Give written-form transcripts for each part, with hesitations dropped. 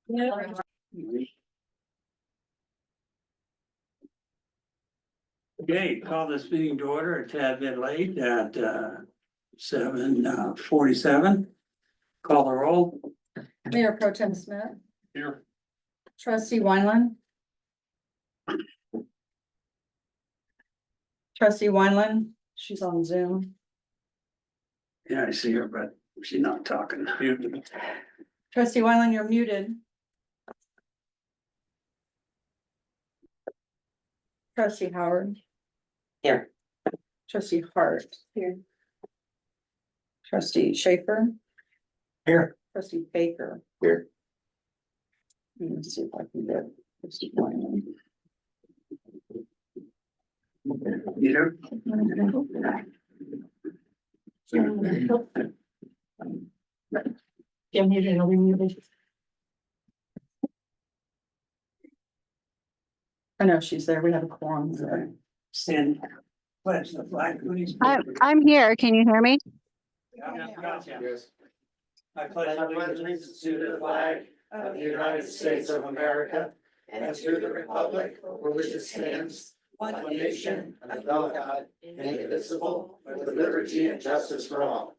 Okay, call this meeting to order a tad bit late at 7:47. Call the roll. Mayor Pro Tem Smith, Here. trustee Wineland. Trustee Wineland, she's on Zoom. Yeah, I see her, but she's not talking. Trustee Wineland, you're muted. Trustee Howard. Here. Trustee Hart. Here. Trustee Schaefer. Here. Trustee Baker. Here. Let me see if I can get trustee Wineland. Here. Yeah, muted, I'll be muted. I know she's there, we have a quorum. Stand. Pledge the flag, please. I'm here. Can you hear me? Yeah, gotcha. I pledge allegiance to the flag of the United States of America and to the republic for which it stands, one nation, under God, indivisible, with liberty and justice for all.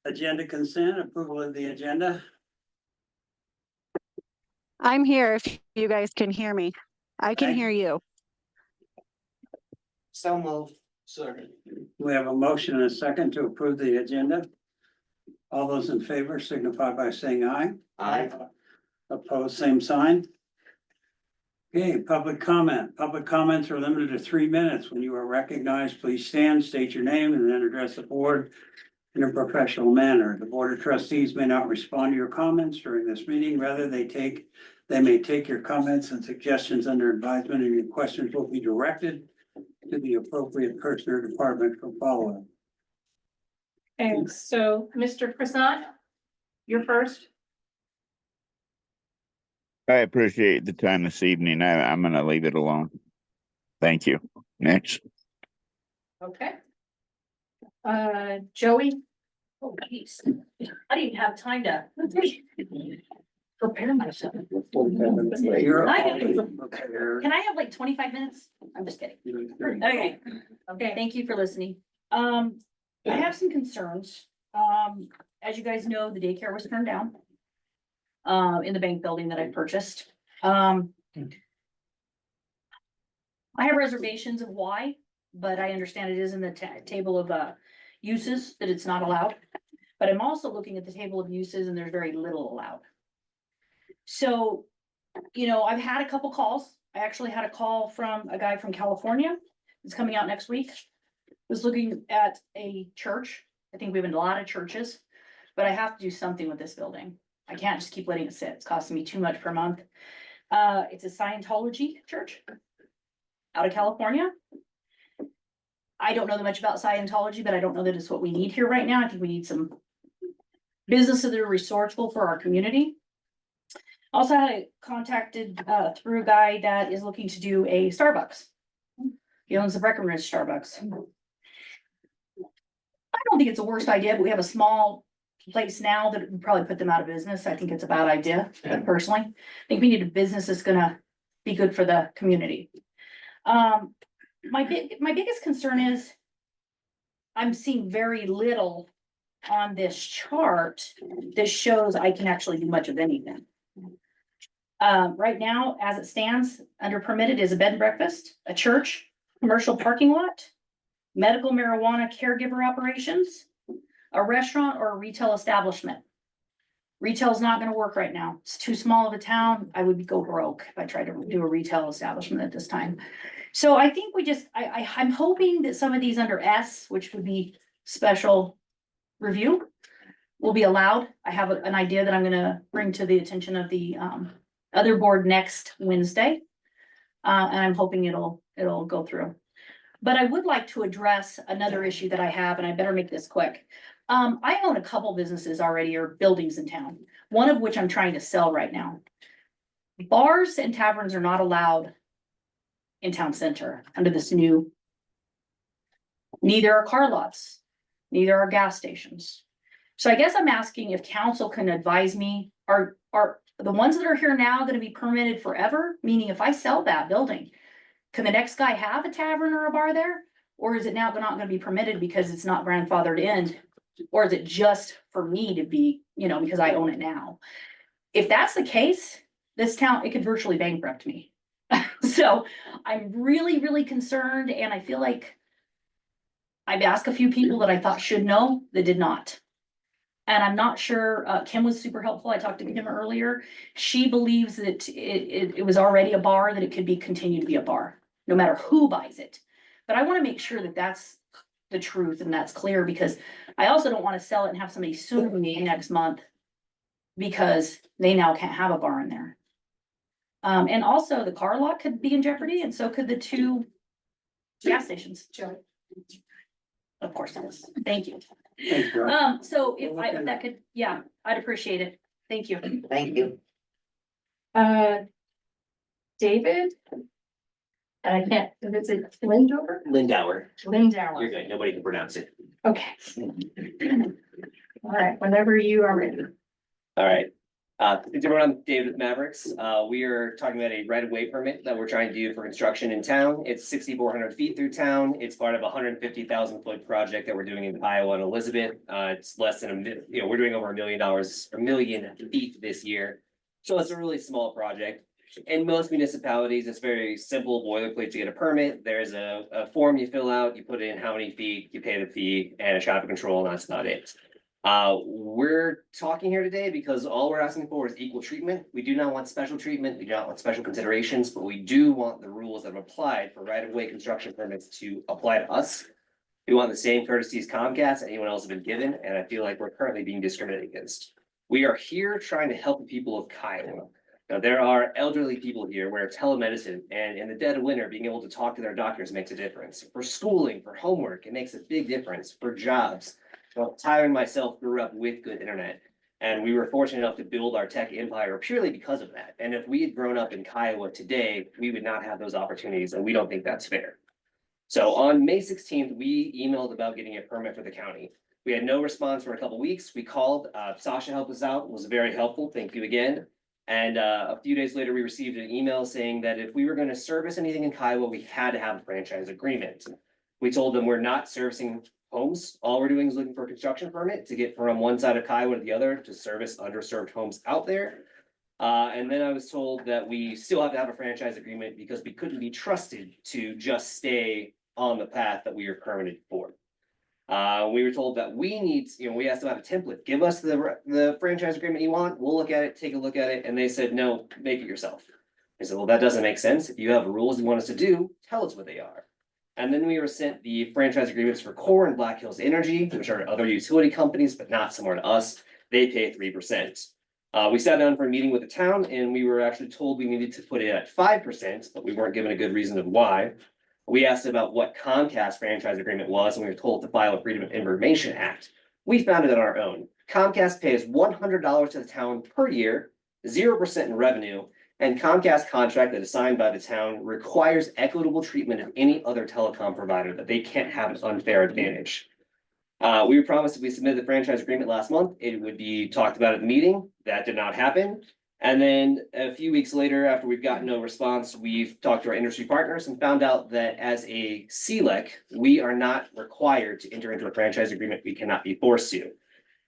Agenda consent, approval of the agenda. I'm here if you guys can hear me. I can Okay. hear you. So moved. Second. We have a motion and a second to approve the agenda. All those in favor signify by saying aye. Aye. Opposed, same sign. Okay, public comment. Public comments are limited to 3 minutes. When you are recognized, please stand, state your name, and then address the board in a professional manner. The Board of Trustees may not respond to your comments during this meeting. Rather, they may take your comments and suggestions under advisement, and your questions will be directed to the appropriate person or department for follow-up. And so, Mr. Croissant, you're first. I appreciate the time this evening. I'm gonna leave it alone. Thank you. Next. Okay. Joey. Oh, geez. I didn't even have time to prepare myself. You're- I have- Okay. Can I have like 25 minutes? I'm just kidding. Okay, okay, thank you for listening. I have some concerns. As you guys know, the daycare was turned down. In the bank building that I purchased. I have reservations of why, but I understand it is in the table of uses that it's not allowed. But I'm also looking at the table of uses and there's very little allowed. So, you know, I've had a couple calls. I actually had a call from a guy from California. It's coming out next week. Was looking at a church. I think we have a lot of churches, but I have to do something with this building. I can't just keep letting it sit. It's costing me too much per month. It's a Scientology church out of California. I don't know that much about Scientology, but I don't know that it's what we need here right now. I think we need some businesses that are resourceful for our community. Also had contacted through a guy that is looking to do a Starbucks. He owns the Breckenridge Starbucks. I don't think it's the worst idea, but we have a small place now that would probably put them out of business. I think it's a bad idea, personally. I think we need a business that's gonna be good for the community. My biggest concern is I'm seeing very little on this chart that shows I can actually do much of anything. Right now, as it stands, under permitted is a bed and breakfast, a church, commercial parking lot, medical marijuana caregiver operations, a restaurant or a retail establishment. Retail is not gonna work right now. It's too small of a town. I would go broke if I tried to do a retail establishment at this time. So I think we just, I'm hoping that some of these under S, which would be special review, will be allowed. I have an idea that I'm gonna bring to the attention of the other board next Wednesday. And I'm hoping it'll go through. But I would like to address another issue that I have, and I better make this quick. I own a couple businesses already or buildings in town, one of which I'm trying to sell right now. Bars and taverns are not allowed in town center under this new. Neither are car lots. neither are gas stations. So I guess I'm asking if council can advise me, are the ones that are here now gonna be permitted forever? Meaning if I sell that building, can the next guy have a tavern or a bar there? Or is it now not gonna be permitted because it's not grandfathered in? Or is it just for me to be, because I own it now? If that's the case, this town, it could virtually bankrupt me. So I'm really, really concerned, and I feel like I've asked a few people that I thought should know that did not. And I'm not sure, Kim was super helpful. I talked to Kim earlier. She believes that it was already a bar, that it could be continue to be a bar, no matter who buys it. But I wanna make sure that that's the truth and that's clear, because I also don't wanna sell it and have somebody sue me next month because they now can't have a bar in there. And also the car lot could be in jeopardy, and so could the two gas stations. Of course it is. Thank you. Thanks, Joe. So if that could, yeah, I'd appreciate it. Thank you. Thank you. David? And I can't, is it Lindover? Lindauer. You're Lindauer, good. Nobody can pronounce it. okay. All right, whenever you are ready. All right. I'm David with Mavericks. We are talking about a right-of-way permit that we're trying to do for construction in town. It's 6,400 feet through town. It's part of a 150,000-foot project that we're doing in Iowa and Elizabeth. It's less than we're doing over $1 million feet this year. So it's a really small project. In most municipalities, it's very simple boilerplate to get a permit. There's a form you fill out, you put in how many feet, you pay the fee, and a traffic control, and that's not it. We're talking here today because all we're asking for is equal treatment. We do not want special treatment. We do not want special considerations, but we do want the rules that have applied for right-of-way construction permits to apply to us. We want the same courtesies Comcast and anyone else have been given, and I feel like we're currently being discriminated against. We are here trying to help the people of Kiowa. Now, there are elderly people here where telemedicine and in the dead of winter, being able to talk to their doctors makes a difference. For schooling, for homework, it makes a big difference. For jobs. Well, Tyler and myself grew up with good internet, and we were fortunate enough to build our tech empire purely because of that. And if we had grown up in Kiowa today, we would not have those opportunities, and we don't think that's fair. So on May 16th, we emailed about getting a permit for the county. We had no response for a couple weeks. We called, Sasha helped us out, was very helpful. Thank you again. And a few days later, we received an email saying that if we were going to service anything in Kiowa, we had to have a franchise agreement. We told them we're not servicing homes. All we're doing is looking for a construction permit to get from one side of Kiowa to the other to service underserved homes out there. And then I was told that we still have to have a franchise agreement because we couldn't be trusted to just stay on the path that we are permitted for. We were told that we need, we asked about a template. Give us the franchise agreement you want. We'll look at it, take a look at it. And they said, no, make it yourself. I said, well, that doesn't make sense. If you have rules you want us to do, tell us what they are. And then we were sent the franchise agreements for Core and Black Hills Energy, which are other utility companies, but not similar to us. They pay 3%. We sat down for a meeting with the town and we were actually told we needed to put it at 5%, but we weren't given a good reason of why. We asked about what Comcast franchise agreement was, and we were told to file a Freedom of Information Act. We found it on our own. Comcast pays $100 to the town per year, 0% in revenue, and Comcast contract that is signed by the town requires equitable treatment of any other telecom provider, that they can't have an unfair advantage. We were promised if we submitted the franchise agreement last month, it would be talked about at the meeting. That did not happen. And then a few weeks later, after we've gotten no response, we've talked to our industry partners and found out that as a CLEC, we are not required to enter into a franchise agreement. We cannot be forced to.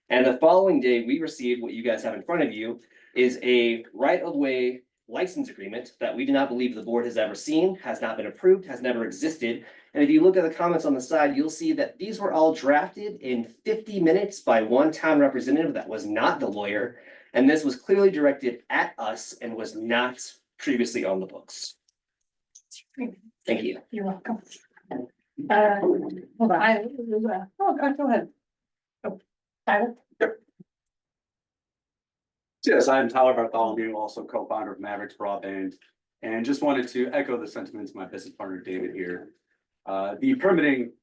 And the following day, we received what you guys have in front of you is a right-of-way license agreement that we do not believe the board has ever seen, has not been approved, has never existed. And if you look at the comments on the side, you'll see that these were all drafted in 50 minutes by one town representative that was not the lawyer. And this was clearly directed at us and was not previously on the books. Thank you. You're welcome. Hold on, oh, God, go ahead. Oh, Tyler? Yes, I'm Tyler Bartholomew, also co-founder of Mavericks Broadband, and just wanted to echo the sentiments of my business partner, David here. The permitting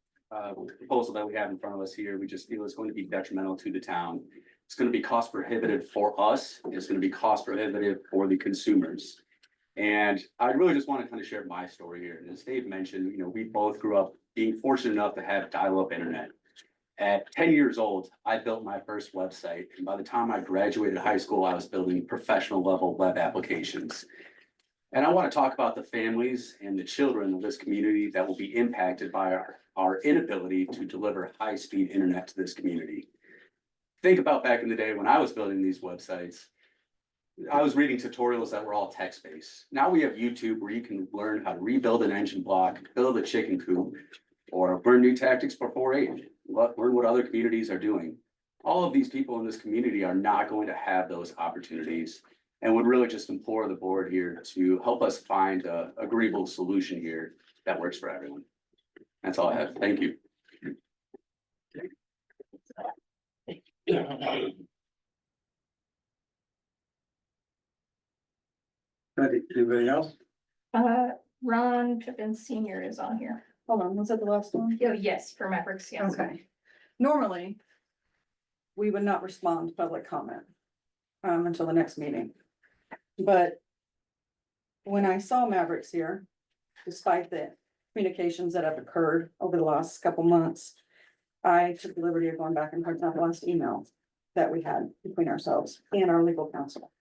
proposal that we have in front of us here, we just feel is going to be detrimental to the town. It's going to be cost prohibitive for us. It's going to be cost prohibitive for the consumers. And I really just want to kind of share my story here. And as Dave mentioned, we both grew up being fortunate enough to have dial-up internet. At 10 years old, I built my first website, and by the time I graduated high school, I was building professional level web applications. And I want to talk about the families and the children of this community that will be impacted by our inability to deliver high-speed internet to this community. Think about back in the day when I was building these websites. I was reading tutorials that were all text-based. Now we have YouTube where you can learn how to rebuild an engine block, build a chicken coop, or learn new tactics for 4-H, learn what other communities are doing. All of these people in this community are not going to have those opportunities, and would really just implore the board here to help us find a agreeable solution here that works for everyone. That's all I have. Thank you. Anybody else? Ron Pippin Senior is on here. Hold on, was that the last one? Oh, yes, for Mavericks, yes. Okay. Normally, we would not respond to public comment until the next meeting. But when I saw Mavericks here, despite the communications that have occurred over the last couple months, I took the liberty of going back and printing out the last email that we had between ourselves and our legal counsel.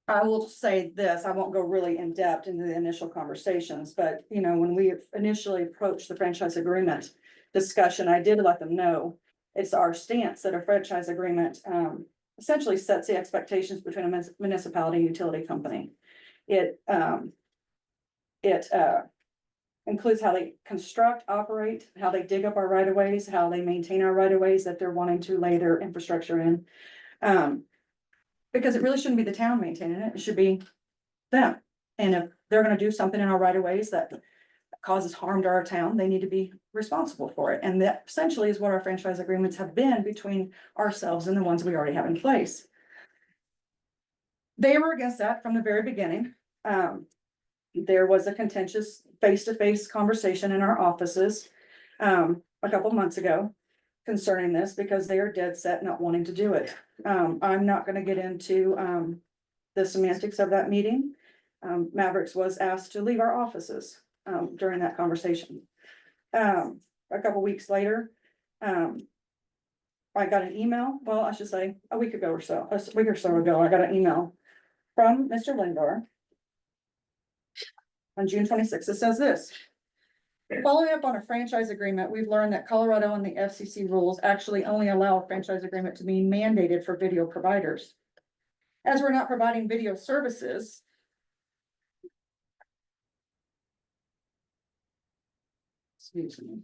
I will say this, I won't go really in depth into the initial conversations, but you know, when we initially approached the franchise agreement discussion, I did let them know it's our stance that a franchise agreement essentially sets the expectations between a municipality and utility company. It includes how they construct, operate, how they dig up our right of ways, how they maintain our right of ways that they're wanting to lay their infrastructure in. Because it really shouldn't be the town maintaining it, it should be them. And if they're gonna do something in our right of ways that causes harm to our town, they need to be responsible for it. And that essentially is what our franchise agreements have been between ourselves and the ones we already have in place. They were against that from the very beginning. There was a contentious face-to-face conversation in our offices a couple months ago concerning this because they are dead set not wanting to do it. I'm not gonna get into the semantics of that meeting. Mavericks was asked to leave our offices during that conversation. A couple weeks later, I got an email, well, I should say a week or so ago, I got an email from Mr. Lindor on June 26th. It says this: following up on a franchise agreement, we've learned that Colorado and the FCC rules actually only allow a franchise agreement to be mandated for video providers. As we're not providing video services, excuse me,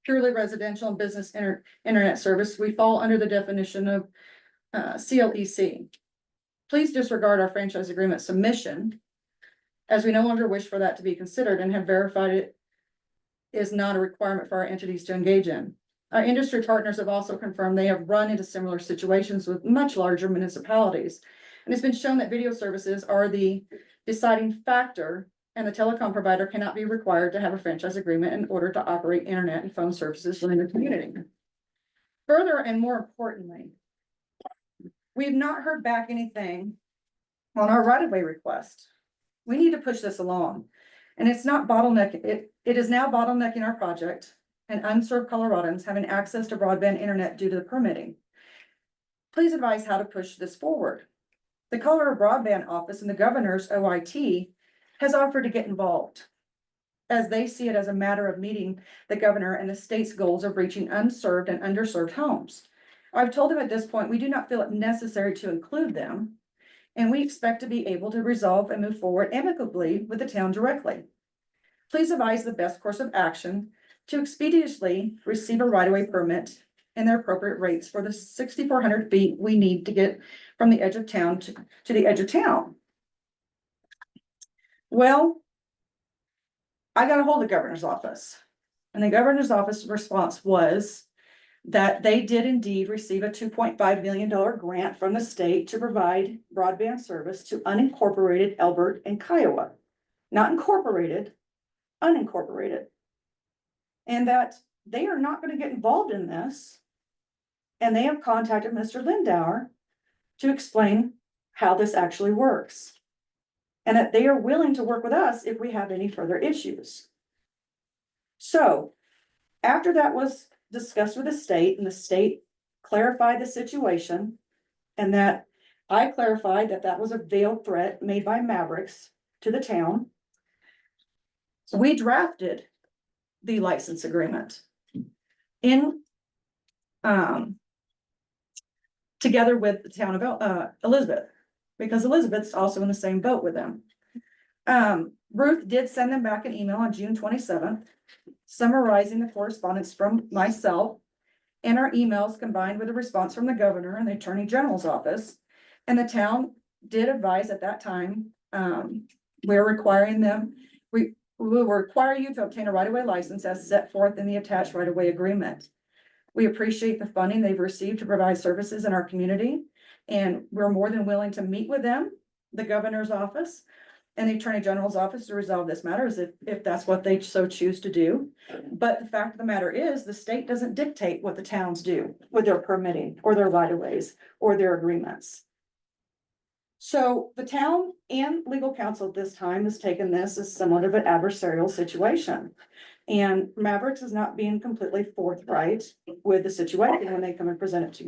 purely residential and business internet service, we fall under the definition of CLEC. Please disregard our franchise agreement submission, as we no longer wish for that to be considered and have verified it is not a requirement for our entities to engage in. Our industry partners have also confirmed they have run into similar situations with much larger municipalities. And it's been shown that video services are the deciding factor, and the telecom provider cannot be required to have a franchise agreement in order to operate internet and phone services within the community. Further, and more importantly, we've not heard back anything on our right-of-way request. We need to push this along. And it's not bottlenecking, it is now bottlenecking our project and unserved Coloradans having access to broadband internet due to the permitting. Please advise how to push this forward. The Colorado Broadband Office and the governor's OIT has offered to get involved, as they see it as a matter of meeting the governor and the state's goals of reaching unserved and underserved homes. I've told them at this point, we do not feel it necessary to include them, and we expect to be able to resolve and move forward amicably with the town directly. Please advise the best course of action to expeditiously receive a right-of-way permit and their appropriate rates for the 6,400 feet we need to get from the edge of town to the edge of town. Well, I got a hold of the governor's office, and the governor's office response was that they did indeed receive a $2.5 million grant from the state to provide broadband service to unincorporated Elbert and Kiowa, not incorporated, unincorporated. And that they are not going to get involved in this. And they have contacted Mr. Lindauer to explain how this actually works. And that they are willing to work with us if we have any further issues. So, After that was discussed with the state and the state clarified the situation. And that I clarified that that was a veiled threat made by Mavericks to the town. We drafted the license agreement in, together with the town of, Elizabeth, because Elizabeth's also in the same boat with them. Ruth did send them back an email on June 27th, summarizing the correspondence from myself and our emails combined with a response from the governor and the attorney general's office. And the town did advise at that time, we're requiring them, we will require you to obtain a right-of-way license as set forth in the attached right-of-way agreement. We appreciate the funding they've received to provide services in our community, and we're more than willing to meet with them, the governor's office, and the attorney general's office to resolve this matter, if that's what they so choose to do. But the fact of the matter is, the state doesn't dictate what the towns do with their permitting or their right-of-ways or their agreements. So the town and legal counsel at this time has taken this as somewhat of an adversarial situation. And Mavericks is not being completely forthright with the situation when they come and present it to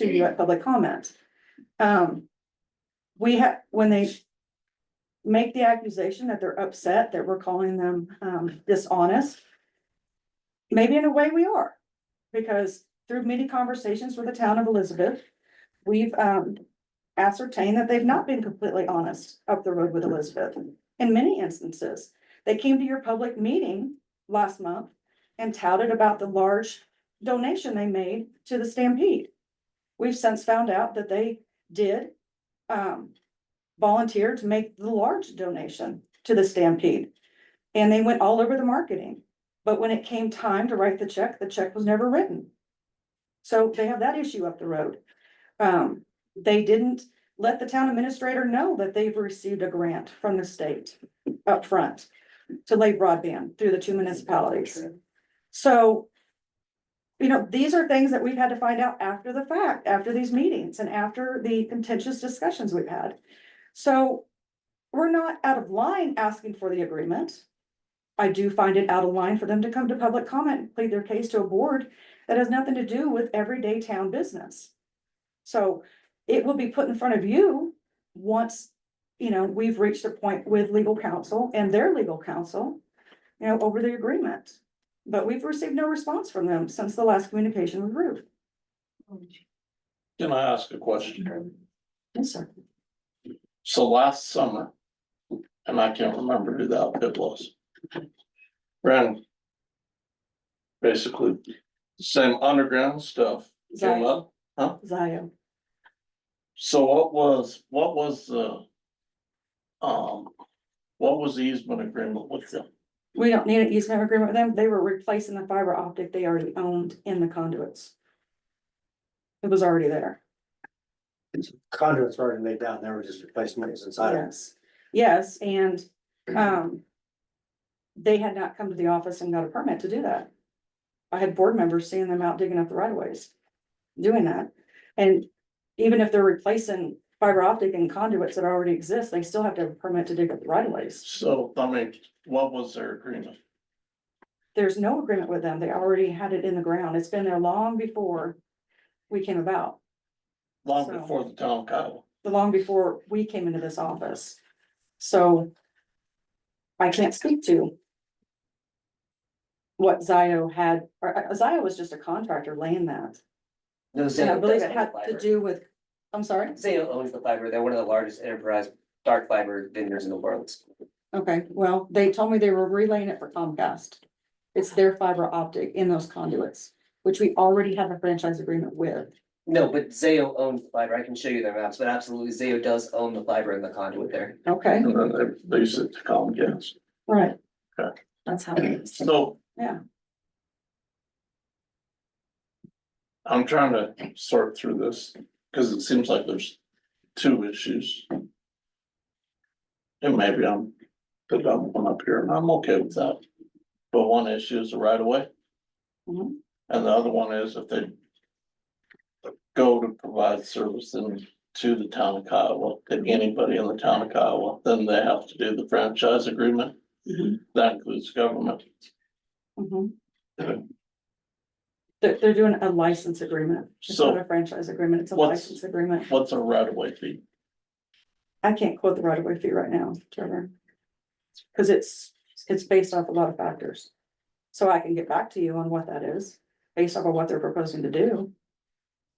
you at public comment. When they make the accusation that they're upset that we're calling them dishonest, maybe in a way we are, because through many conversations with the town of Elizabeth, we've ascertained that they've not been completely honest up the road with Elizabeth. In many instances, they came to your public meeting last month and touted about the large donation they made to the Stampede. We've since found out that they did volunteer to make the large donation to the Stampede. And they went all over the marketing. But when it came time to write the check was never written. So they have that issue up the road. They didn't let the town administrator know that they've received a grant from the state up front to lay broadband through the two municipalities. So, you know, these are things that we've had to find out after the fact, after these meetings and after the contentious discussions we've had. So we're not out of line asking for the agreement. I do find it out of line for them to come to public comment and plead their case to a board that has nothing to do with everyday town business. So it will be put in front of you once, you know, we've reached a point with legal counsel and their legal counsel, you know, over the agreement. But we've received no response from them since the last communication with Ruth. Can I ask a question? Yes, sir. So last summer, and I can't remember who the outfit was. Ran basically same underground stuff came up, huh? Zio. So what was the easement agreement with them? We don't need an easement agreement with them. They were replacing the fiber optic they already owned in the conduits. It was already there. Conduits were already laid down, they were just replacing what was inside. Yes, yes, and they had not come to the office and got a permit to do that. I had board members seeing them out digging up the right of ways, doing that. And even if they're replacing fiber optic and conduits that already exist, they still have to have a permit to dig up the right of ways. So, I mean, what was their agreement? There's no agreement with them. They already had it in the ground. It's been there long before we came about. Long So- before the town of Kiowa. Long before we came into this office. So I can't speak to what Zio had, or Zio was just a contractor laying that. No, And I Zayo believe does it own the had to fiber. do with, I'm sorry? Zayo owns the fiber. They're one of the largest enterprise dark fiber vendors in the world. Okay, well, they told me they were relaying it for Comcast. It's their fiber optic in those conduits, which we already have a franchise agreement with. No, but Zayo owns the fiber. I can show you their maps, but absolutely Zayo does own the fiber and the conduit there. Okay, And then they lease it to Comcast. right. Okay. That's how it is. So. Yeah. I'm trying to sort through this, cause it seems like there's two issues. And maybe I'm the dumb one up here, and I'm okay with that. But one issue is the right of way. Mhm. And the other one is if they go to provide service to the town of Kiowa, to anybody in the town of Kiowa, then they have to do the franchise agreement. Mhm. That includes government. Mhm. They're doing a license agreement. It's So not a franchise agreement, it's a what's- license agreement. What's a right of way fee? I can't quote the right of way fee right now, Trevor. Cause it's based off a lot of factors. So I can get back to you on what that is, based off of what they're proposing to do.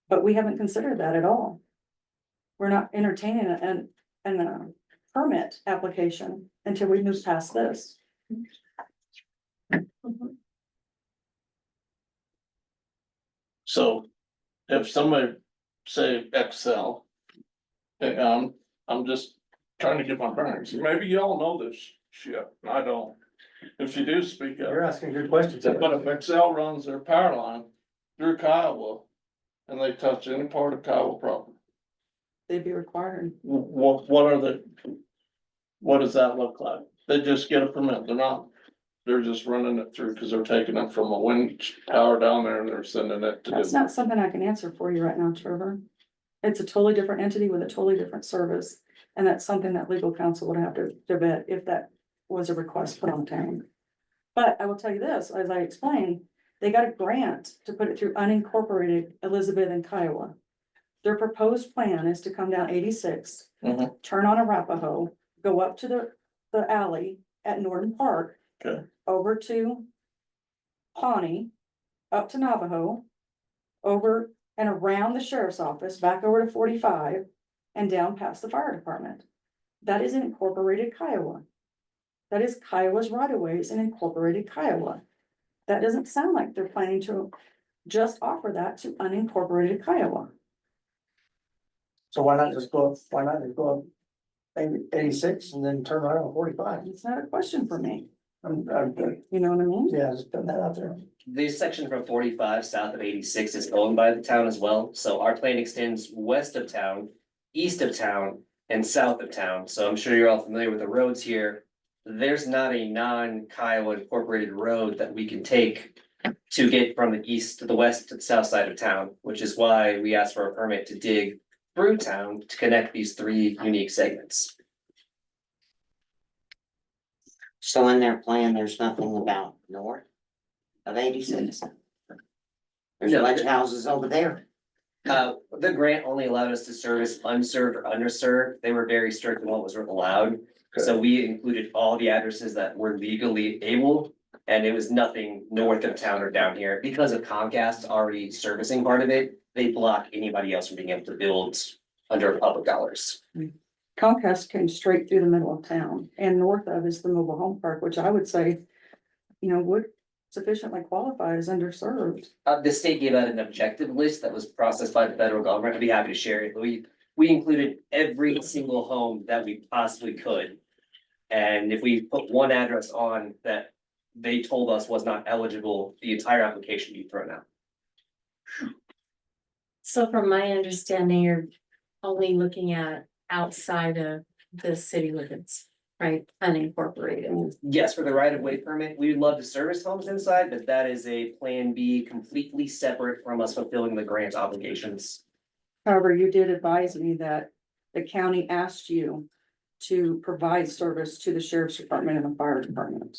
But we haven't considered that at all. We're not entertaining an permit application until we move past this. So if somebody say Excel, I'm just trying to get my bearings. Maybe y'all know this shit, and I don't. If you do, speak You're up. asking good questions. But if Excel runs their power line through Kiowa and they touch any part of Kiowa property, They'd be required. what does that look like? They just get a permit. They're just running it through because they're taking it from a wind tower down there and they're sending it to. That's not something I can answer for you right now, Trevor. It's a totally different entity with a totally different service. And that's something that legal counsel would have to vet if that was a request put on town. But I will tell you this, as I explained, they got a grant to put it through unincorporated Elizabeth and Kiowa. Their proposed plan is to come down 86, Mhm. turn on Arapahoe, go up to the alley at Norton Park. Okay. Over to Pawnee, up to Navajo, over and around the sheriff's office, back over to 45, and down past the fire department. That is an incorporated Kiowa. That is Kiowa's right of ways in incorporated Kiowa. That doesn't sound like they're planning to just offer that to unincorporated Kiowa. So why not just go up 86 and then turn around on 45? It's not a question for me. I'm, You know what I mean? yeah, just putting that out there. The section from 45 south of 86 is owned by the town as well, so our plan extends west of town, east of town, and south of town, so I'm sure you're all familiar with the roads here. There's not a non-Kiowa incorporated road that we can take to get from the east to the west to the south side of town, which is why we asked for a permit to dig through town to connect these three unique segments. So in their plan, there's nothing about north of 86. There's a No. bunch of houses over there. The grant only allowed us to service unserved or underserved. They were very strict on what was allowed. So we included all the addresses that were legally able, and it was nothing north of town or down here. Because of Comcast already servicing part of it, they block anybody else from being able to build under public dollars. Comcast came straight through the middle of town, and north of is the mobile home park, which I would say, would sufficiently qualify as underserved. The state gave out an objective list that was processed by the federal government. I'd be happy to share it. We included every single home that we possibly could. And if we put one address on that they told us was not eligible, the entire application would be thrown out. So from my understanding, you're only looking at outside of the city limits, right? Unincorporated. Yes, for the right of way permit, we would love to service homes inside, but that is a plan B completely separate from us fulfilling the grant obligations. However, you did advise me that the county asked you to provide service to the sheriff's department and the fire department.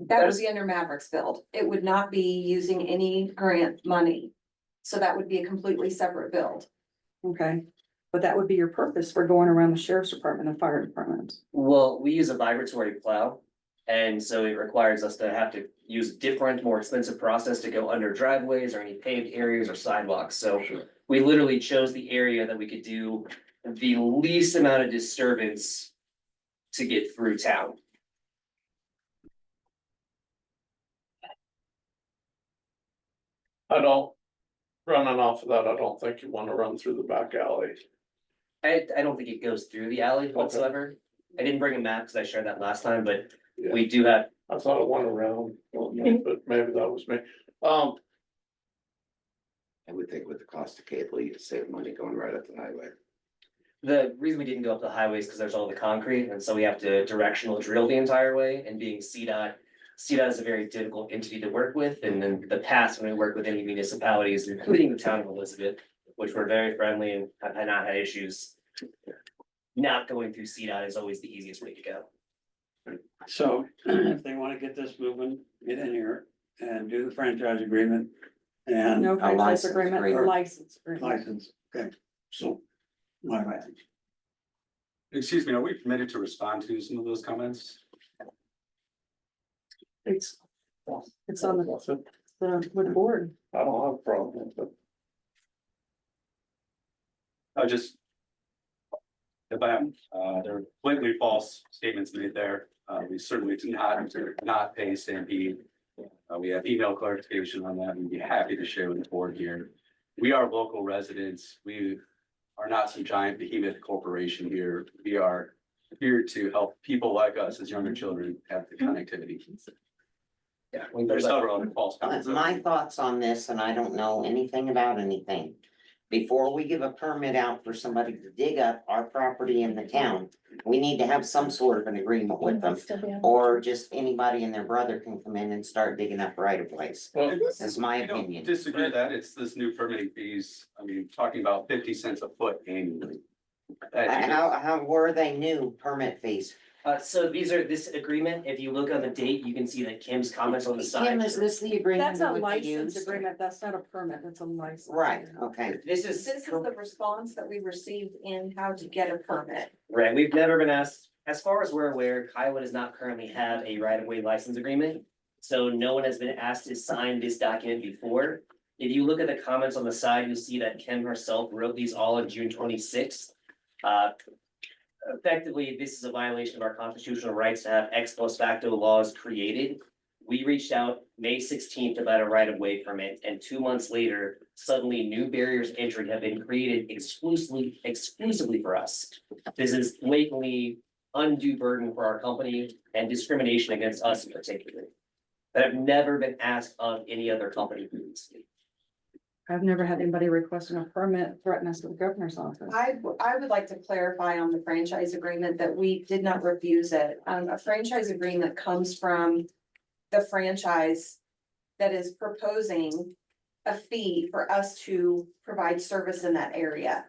That would be under Mavericks build. It would not be using any grant money. So that would be a completely separate build. Okay, but that would be your purpose for going around the sheriff's department and fire department. Well, we use a vibratory plow. And so it requires us to have to use a different, more expensive process to go under driveways or any paved areas or sidewalks. So we literally chose the area that we could do the least amount of disturbance to get through town. Running off of that, I don't think you wanna run through the back alley. I don't think it goes through the alley whatsoever. I didn't bring a map because I shared that last time, but we do have, I thought it went around, but maybe that was me. I would think with the cost of cable, you'd save money going right up the highway. the reason we didn't go up the highways because there's all the concrete, and so we have to directional drill the entire way, and being CDOT. CDOT is a very difficult entity to work with, and in the past, when we worked with any municipalities, including the town of Elizabeth, which were very friendly and have not had issues. Not going through CDOT is always the easiest way to go. So if they wanna get this moving, get in here and do the franchise agreement. and No franchise license agreement, agreement. license agreement. license, okay, so, my bad. Excuse me, are we permitted to respond to some of those comments? It's on the board. I don't have a problem with it. I just. If I have, there are blatantly false statements made there. We certainly do not pay Stampede. We have email clarification on that. We'd be happy to share with the board here. We are local residents. We are not some giant behemoth corporation here. We are here to help people like us as younger children have the connectivity. Yeah. There's several other false comments. My thoughts on this, and I don't know anything about anything. Before we give a permit out for somebody to dig up our property in the town, we need to have some sort of an agreement with them. Or just anybody and their brother can come in and start digging up right of ways. Well, That's my I don't opinion. disagree that it's this new permitting fees. I mean, talking about 50 cents a foot annually. How were they new permit fees? So this agreement, if you look on the date, you can see that Kim's comments on the side. Kim, is this the agreement? That's a that would be license used? agreement, that's not a permit, that's a license. Right, okay. This is the response that we received in how to get a permit. right. We've never been asked, as far as we're aware, Kiowa does not currently have a right-of-way license agreement. So no one has been asked to sign this document before. If you look at the comments on the side, you'll see that Kim herself wrote these all on June 26th. Effectively, this is a violation of our constitutional rights to have ex post facto laws created. We reached out May 16th about a right-of-way permit, and 2 months later, suddenly new barriers to entry have been created exclusively for us. This is blatantly undue burden for our company and discrimination against us in particular, that have never been asked of any other company previously. I've never had anybody requesting a permit threaten us with the governor's office. I would like to clarify on the franchise agreement that we did not refuse it. A franchise agreement comes from the franchise that is proposing a fee for us to provide service in that area.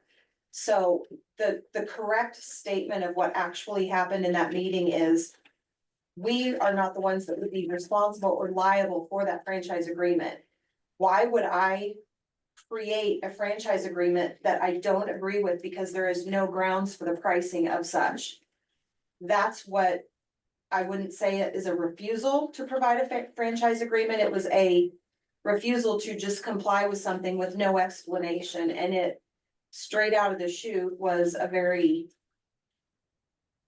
So the correct statement of what actually happened in that meeting is we are not the ones that would be responsible or liable for that franchise agreement. Why would I create a franchise agreement that I don't agree with because there is no grounds for the pricing of such? That's what I wouldn't say it is a refusal to provide a franchise agreement. It was a refusal to just comply with something with no explanation, and it straight out of the chute was a very,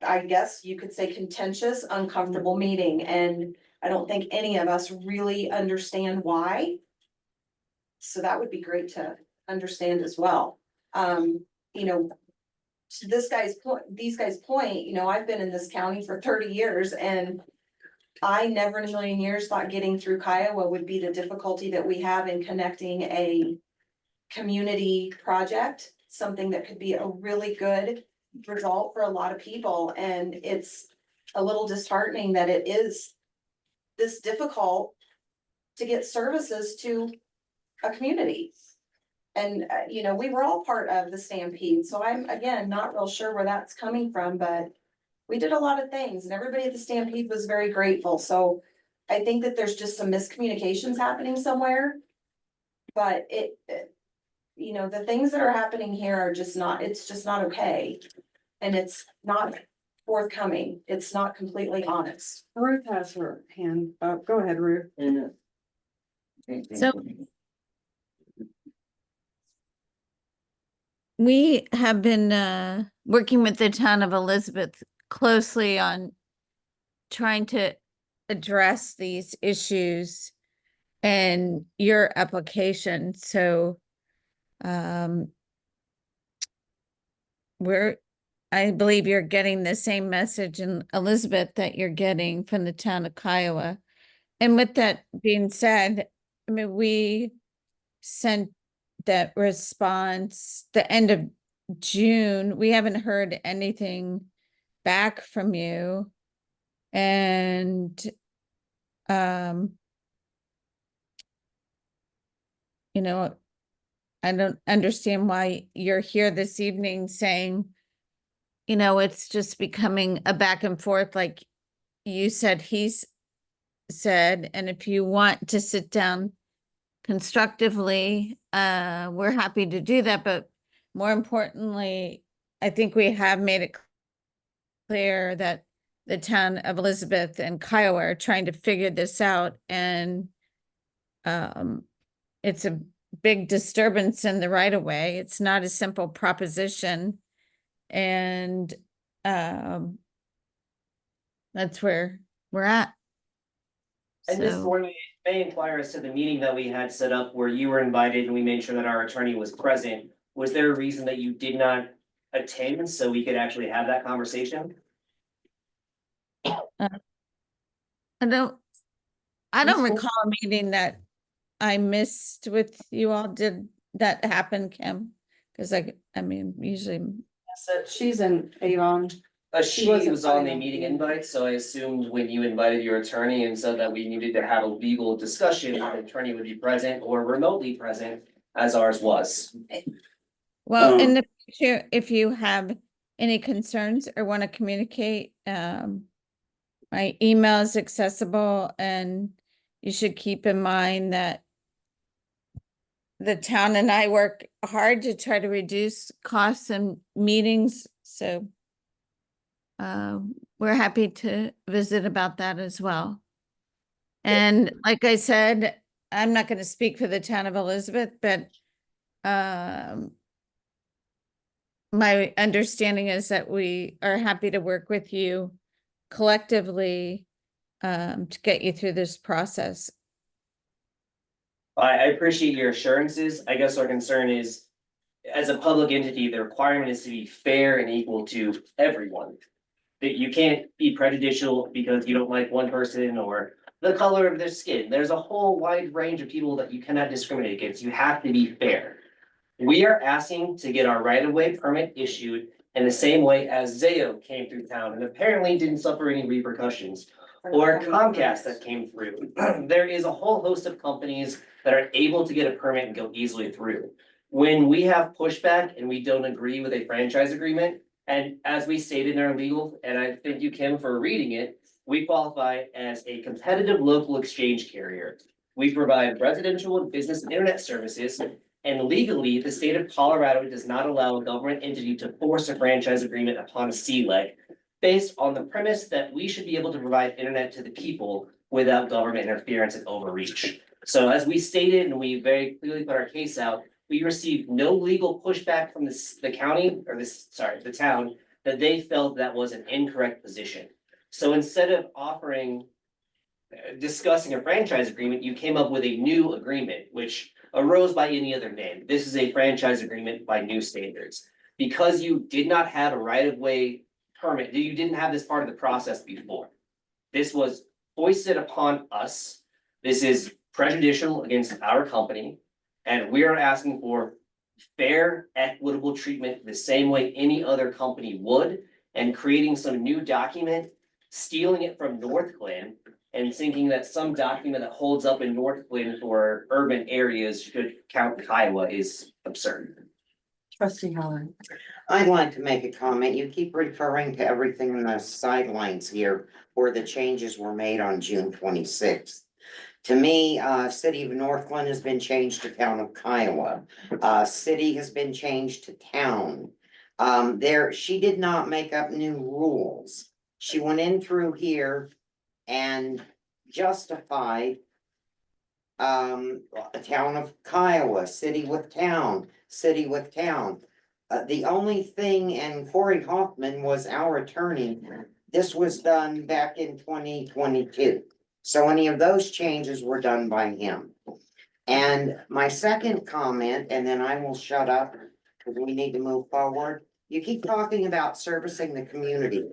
I guess you could say, contentious, uncomfortable meeting, and I don't think any of us really understand why. So that would be great to understand as well. You know, to these guys' point, you know, I've been in this county for 30 years and I never in a million years thought getting through Kiowa would be the difficulty that we have in connecting a community project, something that could be a really good result for a lot of people. And it's a little disheartening that it is this difficult to get services to a community. And, you know, we were all part of the Stampede, so I'm, again, not real sure where that's coming from, but we did a lot of things and everybody at the Stampede was very grateful. So I think that there's just some miscommunications happening somewhere. But you know, the things that are happening here are just not, it's just not okay. And it's not forthcoming. It's not completely honest. Ruth has her hand up. Go ahead, Ruth. So we have been working with the town of Elizabeth closely on trying to address these issues and your application. So I believe you're getting the same message in Elizabeth that you're getting from the town of Kiowa. And with that being said, I mean, we sent that response the end of June. We haven't heard anything back from you. And, you know, I don't understand why you're here this evening saying, you know, it's just becoming a back and forth, like you said, he's said, and if you want to sit down constructively, we're happy to do that, but more importantly, I think we have made it clear that the town of Elizabeth and Kiowa are trying to figure this out, and it's a big disturbance in the right of way. It's not a simple proposition. And that's where we're at. And this So, board may inquire as to the meeting that we had set up where you were invited and we made sure that our attorney was present. Was there a reason that you did not attend so we could actually have that conversation? I don't Ms. Ford? recall a meeting that I missed with you all. Did that happen, Kim? Because I mean, usually, So she's in Avon. She wasn't was on the planning on meeting being- invite, so I assumed when you invited your attorney and said that we needed to have a legal discussion, the attorney would be present or remotely present, as ours was. well, in the future, if you have any concerns or want to communicate, my email is accessible, and you should keep in mind that the town and I work hard to try to reduce costs and meetings, so we're happy to visit about that as well. And like I said, I'm not going to speak for the town of Elizabeth, but my understanding is that we are happy to work with you collectively to get you through this process. I appreciate your assurances. I guess our concern is, as a public entity, the requirement is to be fair and equal to everyone. That you can't be prejudicial because you don't like one person or the color of their skin. There's a whole wide range of people that you cannot discriminate against. You have to be fair. We are asking to get our right-of-way permit issued in the same way as Zayo came through town and apparently didn't suffer any repercussions. Or Comcast that came through. There is a whole host of companies that are able to get a permit and go easily through. When we have pushback and we don't agree with a franchise agreement, and as we stated in our legal, and I thank you, Kim, for reading it, we qualify as a competitive local exchange carrier. We provide residential and business internet services, and legally, the state of Colorado does not allow a government entity to force a franchise agreement upon a CLEC based on the premise that we should be able to provide internet to the people without government interference and overreach. So as we stated, and we very clearly put our case out, we received no legal pushback from the county, or the town, that they felt that was an incorrect position. So instead of discussing a franchise agreement, you came up with a new agreement, which arose by any other name. This is a franchise agreement by new standards. Because you did not have a right-of-way permit, you didn't have this part of the process before. This was foisted upon us. This is prejudicial against our company. And we are asking for fair, equitable treatment the same way any other company would, and creating some new document, stealing it from Northglenn, and thinking that some document that holds up in Northglenn for urban areas should count Kiowa is absurd. Trustee Howard. I'd like to make a comment. You keep referring to everything in the sidelines here where the changes were made on June 26th. To me, city of Northglenn has been changed to town of Kiowa. City has been changed to town. She did not make up new rules. She went in through here and justified a town of Kiowa, city with town, city with town. The only thing, and Corey Hoffman was our attorney, this was done back in 2022. So any of those changes were done by him. And my second comment, and then I will shut up because we need to move forward. You keep talking about servicing the community.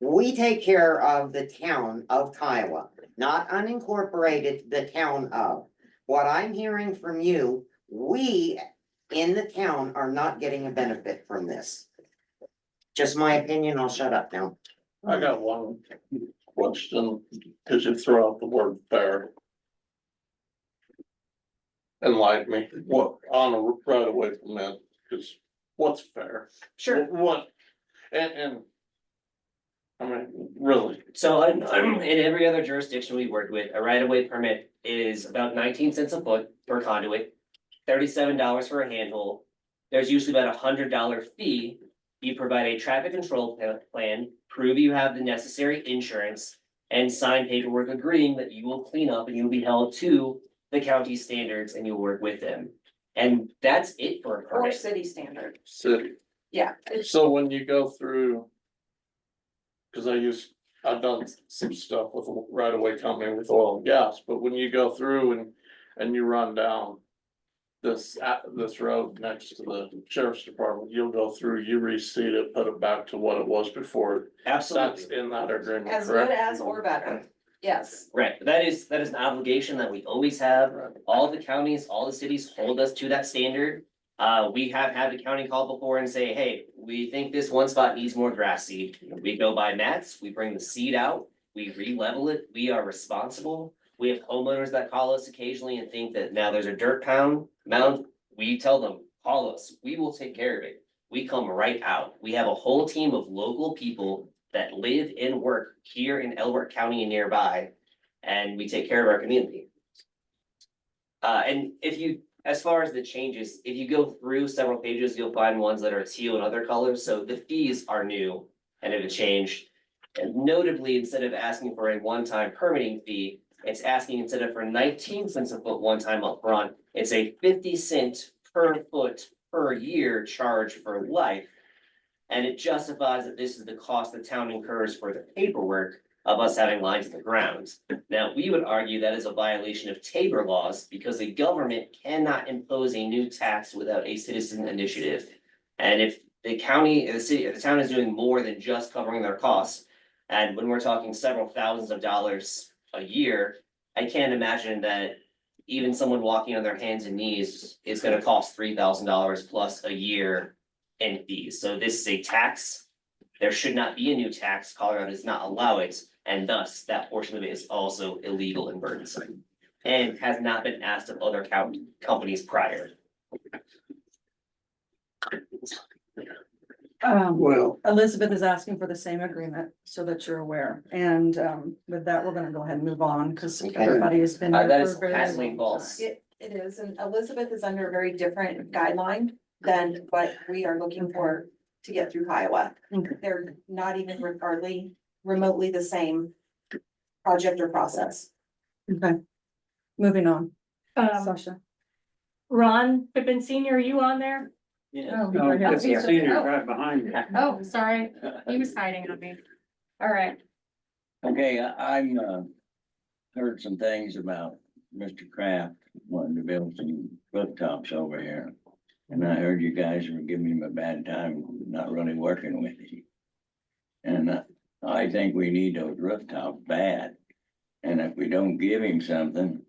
We take care of the town of Kiowa, not unincorporated, the town of. What I'm hearing from you, we in the town are not getting a benefit from this. Just my opinion, I'll shut up now. I got one question, cause you throw out the word fair. Enlighten me, what, on a right away from that, cause what's fair? Sure. What, and I mean, really, So in every other jurisdiction we work with, a right-of-way permit is about 19 cents a foot per conduit, $37 for a handhole. There's usually about $100 fee. You provide a traffic control plan, prove you have the necessary insurance, and sign paperwork agreeing that you will clean up and you'll be held to the county standards and you'll work with them. And that's it for a Or permit. city standard, city. yeah. It's So when you go through. Cause I've done some stuff with right away company with oil and gas, but when you go through and you run down. This road next to the sheriff's department, you'll go through, you reseed it, put it back to what it was before. That's Absolutely. in that agreement, as good correct? as or better, yes. Right, that is an obligation that we always have. All the counties, all the cities hold us to that standard. We have had the county call before and say, hey, we think this one spot needs more grass seed. We go buy mats, we bring the seed out, we re-level it, we are responsible. We have homeowners that call us occasionally and think that now there's a dirt mound, we tell them, call us, we will take care of it. We come right out. We have a whole team of local people that live and work here in Elbert County and nearby, and we take care of our community. And as far as the changes, if you go through several pages, you'll find ones that are teal and other colors, so the fees are new and have changed. And notably, instead of asking for a one-time permitting fee, it's asking instead of for 19 cents a foot one time up front, it's a 50 cent per foot per year charge for life. And it justifies that this is the cost the town incurs for the paperwork of us having lines in the ground. Now, we would argue that is a violation of Tabor laws because the government cannot impose a new tax without a citizen initiative. And if the county, the town is doing more than just covering their costs, and when we're talking several thousands of dollars a year, I can't imagine that even someone walking on their hands and knees is gonna cost $3,000 plus a year in fees. So this is a tax. There should not be a new tax. Colorado does not allow it, and thus that portion of it is also illegal and burdensome. And has not been asked of other companies prior. Well, Elizabeth is asking for the same agreement, so that you're aware, and, with that, we're gonna go ahead and move on, cause Okay. everybody has been. here That for is a very patently long false. time. It is, and Elizabeth is under a very different guideline than what we are looking for to get through Kiowa. Okay. They're not even remotely the same project or process. Okay, moving on, Sasha. Ron Pippin Senior, are you on there? Yeah. Oh, no, right here. it's the senior right behind you. Oh, sorry, he was hiding on me. All right, Okay, I'm, heard some things about Mr. Kraft wanting to build some rooftops over here. And I heard you guys were giving him a bad time, not really working with him. And I think we need those rooftops bad. And if we don't give him something,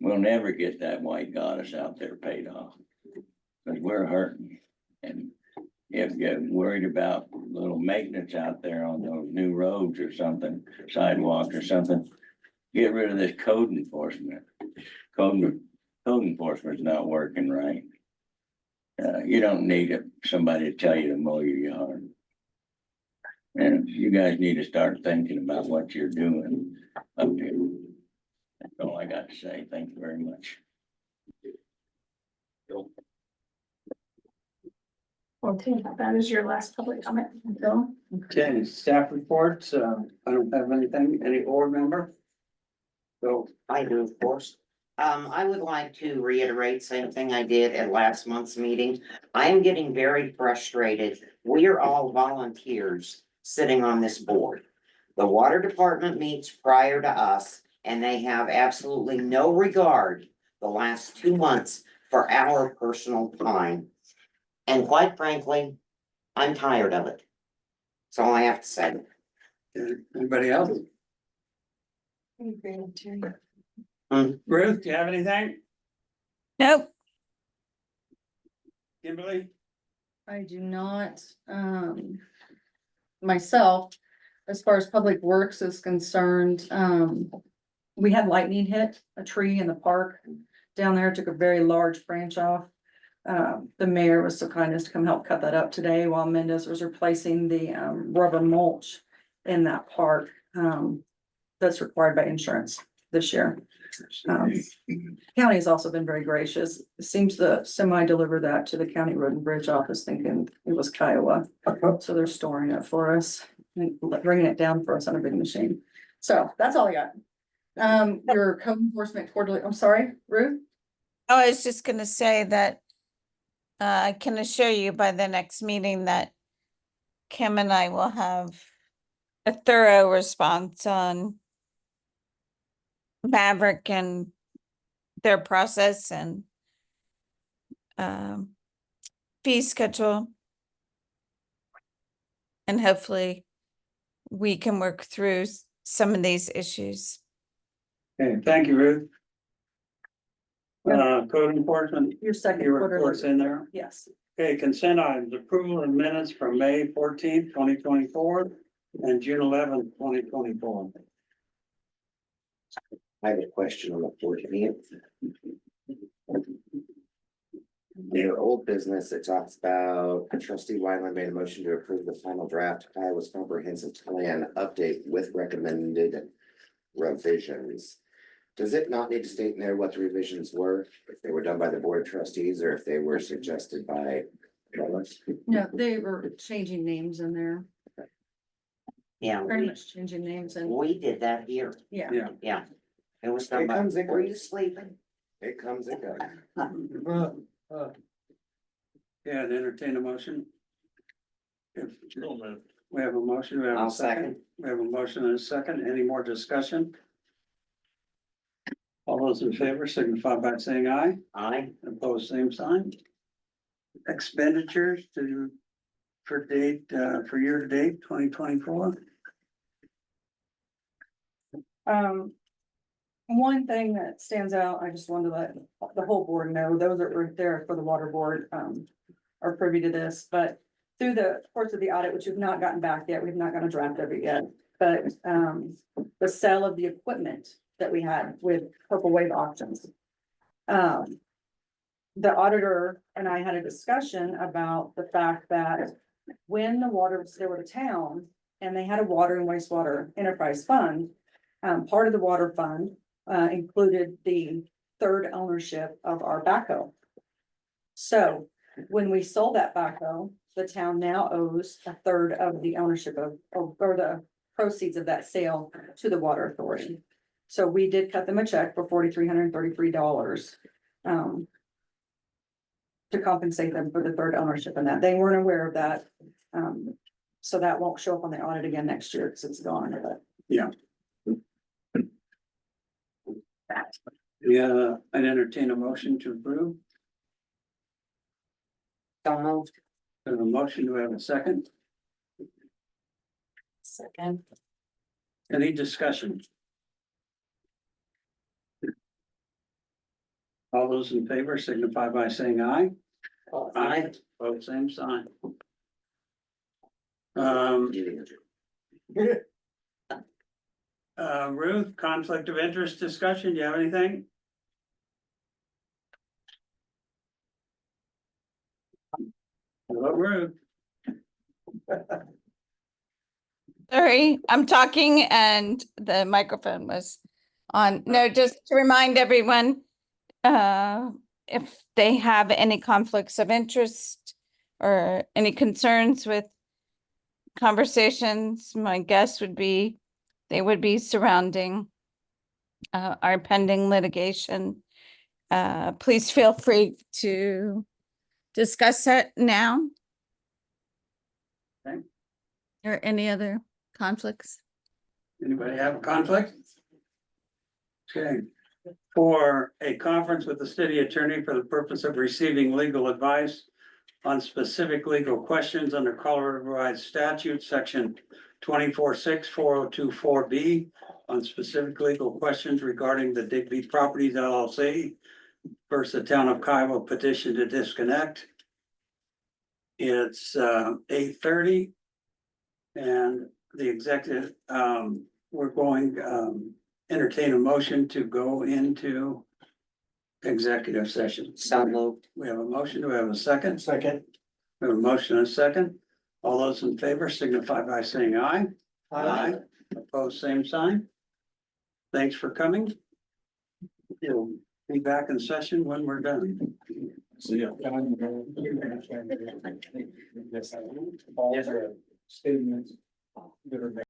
we'll never get that white goddess out there paid off. Cause we're hurting. And if you're worried about little maintenance out there on those new roads or something, sidewalk or something, get rid of this code enforcement. Code enforcement's not working right. You don't need somebody to tell you to mow your yard. And you guys need to start thinking about what you're doing up here. That's all I got to say. Thank you very much. well, Tim, that is your last public comment. Bill? Okay, staff reports, I don't have anything, any board member? So, I do, of course. I would like to reiterate same thing I did at last month's meeting. I am getting very frustrated. We are all volunteers sitting on this board. The water department meets prior to us, and they have absolutely no regard the last 2 months for our personal time. And quite frankly, I'm tired of it. That's all I have to say. anybody else? Ruth, do you have anything? Nope. Kimberly? I do not, myself, as far as public works is concerned, we had lightning hit a tree in the park down there, took a very large branch off. The mayor was so kind as to come help cut that up today while Mendez was replacing the, rubber mulch in that park, that's required by insurance this year. County has also been very gracious. It seems the semi delivered that to the county road and bridge office thinking it was Kiowa. So they're storing it for us and bringing it down for us on a big machine. So that's all I got. Your code enforcement quarterly, I'm sorry, Ruth? Oh, I was just gonna say that I can assure you by the next meeting that Kim and I will have a thorough response on Maverick and their process and fee schedule. And hopefully we can work through some of these issues. Okay, thank you, Ruth. Code enforcement, Your second your quarterly. report's in there. Yes. Okay, consent items, approval of minutes from May 14th, 2024 and June 11th, 2024. I have a question on the 14th. Your old business, it talks about trustee Wyland made a motion to approve the final draft of Iowa's comprehensive plan update with recommended revisions. Does it not need to state in there what the revisions were, if they were done by the board of trustees or if they were suggested by? No, they were changing names in there, Yeah, pretty much changing names and, we did that here. yeah. Yeah. It was done by, were you sleeping? It comes and goes. Yeah, and entertain a motion. So moved. We have a motion, we have a I'll second. second. We have a motion and a second. Any more discussion? All those in favor signify by saying aye. Aye. Opposed, same sign. Expenditures for year to date, 2024. One thing that stands out, I just wanted to let the whole board know, those that were there for the water board, are privy to this, but through the course of the audit, which we've not gotten back yet, we've not got a draft of it yet, but, the sale of the equipment that we had with Purple Wave Auctions. The auditor and I had a discussion about the fact that when the water was there with the town and they had a water and wastewater enterprise fund, part of the water fund, included the third ownership of our backhoe. So when we sold that backhoe, the town now owes a third of the ownership or the proceeds of that sale to the water authority. So we did cut them a check for $4,333, to compensate them for the third ownership in that. They weren't aware of that. So that won't show up on the audit again next year because it's gone, but. Yeah. Yeah, I'd entertain a motion to approve. So moved. We have a motion, do we have a second? Second. Any discussion? All those in favor signify by saying aye. Aye. Both same sign. Ruth, conflict of interest discussion, do you have anything? Hello, Ruth. Sorry, I'm talking and the microphone was on. No, just to remind everyone, if they have any conflicts of interest or any concerns with conversations, my guess would be they would be surrounding our pending litigation. Please feel free to discuss that now. Okay. Or any other conflicts? Anybody have a conflict? Okay, for a conference with the city attorney for the purpose of receiving legal advice on specific legal questions under Colorado Revised Statute, section 24-6-4024B on specific legal questions regarding the Digby Properties LLC versus the town of Kiowa petition to disconnect. It's 8:30 and the executive, we're going entertain a motion to go into executive session. So moved. We have a motion. Do we have a second? Second. We have a motion and a second. All those in favor signify by saying aye. Aye. Opposed, same sign. Thanks for coming. We'll be back in session when we're done. See ya. Yes, sir. Statements.